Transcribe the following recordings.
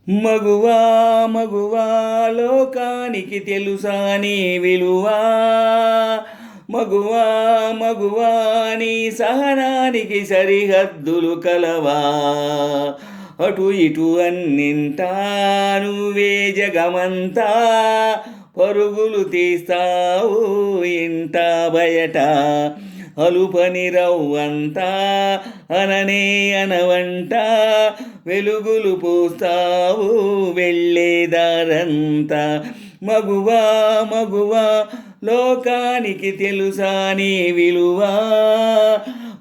మగువా మగువా లోకానికి తెలుసా నీ విలువా. మగువా మగువా నీ సహనానికి సరిహద్దులు కలవా. అటు ఇటు అన్నింటా నువ్వే జగమంతా పరుగులు తీస్తావు ఇంట బయట. అలుపని రవ్వంతా అననే అనవంట వెలుగులు పూస్తావు వెళ్ళేదారంతా. మగువా మగువా లోకానికి తెలుసా నీ విలువా.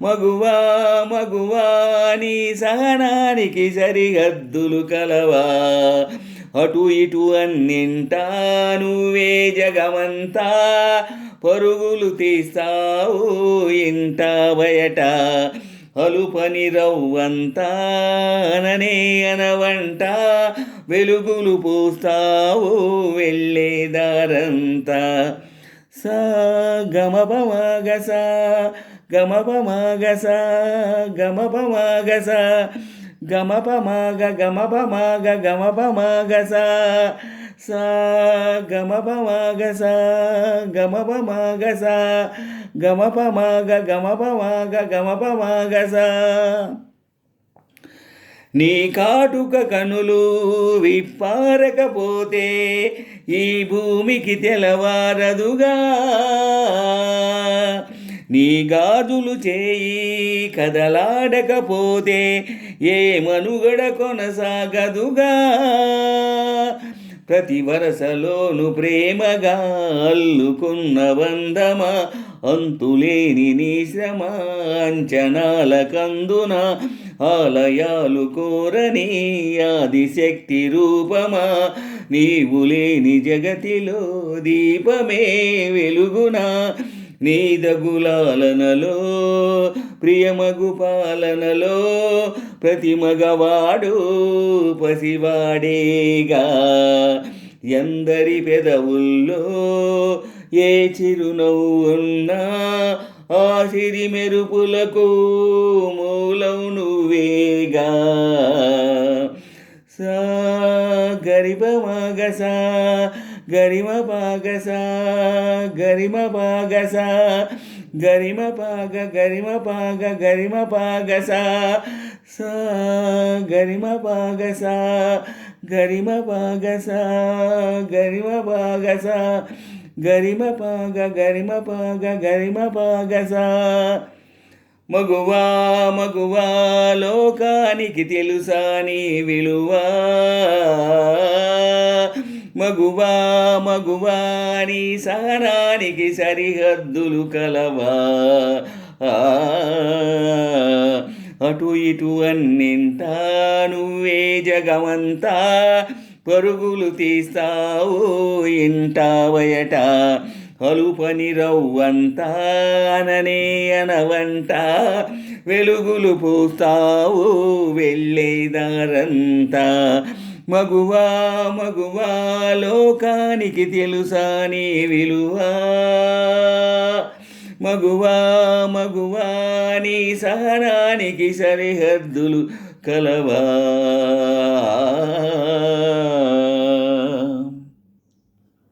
మగువా మగువా నీ సహనానికి సరిహద్దులు కలవా. అటు ఇటు అన్నింటా నువ్వే జగమంతా పరుగులు తీస్తావు ఇంట బయట. అలుపని రవ్వంతా అననే అనవంట వెలుగులు పూస్తావు వెళ్ళేదారంతా. సా గమపమగస గమపమగస గమపమగస గమపమగ గమపమగ గమపమగస సా గమపమగస గమపమగస గమపమగ గమపమగ గమపమగస. నీ కాటుక కనులు విప్పారకపోతే ఈ భూమికి తెలవారదుగా. నీ గాజులు చేయి కదలాడకపోతే ఏ మనుగడ కొనసాగదుగా. ప్రతి వరసలోను ప్రేమగా అల్లుకున్న బంధమా అంతులేని నీ శ్రమ అంచనాల కందున ఆలయాలు కోరని ఆదిశక్తి రూపమా. నీవు లేని జగతిలో దీపమే వెలుగునా. నీ దగులాలనలో ప్రియమగు పాలనలో ప్రతి మగవాడు పసివాడేగా. ఎందరి పెదవుల్లో ఏ చిరునవ్వున్నా ఆ సిరి మెరుపులకు మూలం నువ్వేగా. సా గరిపమగస గరిమపగస గరిమపగస గరిమపగ గరిమపగ గరిమపగస సా గరిమపగస గరిమపగస గరిమపగస గరిమపగ గరిమపగ గరిమపగస. మగువా మగువా లోకానికి తెలుసా నీ విలువా. మగువా మగువా నీ సహనానికి సరిహద్దులు కలవా. అటు ఇటు అన్నింటా నువ్వే జగమంతా పరుగులు తీస్తావు ఇంట బయట. అలుపని రవ్వంతా అననే అనవంట వెలుగులు పూస్తావు వెళ్ళేదారంతా. మగువా మగువా లోకానికి తెలుసా నీ విలువా. మగువా మగువా నీ సహనానికి సరిహద్దులు కలవా.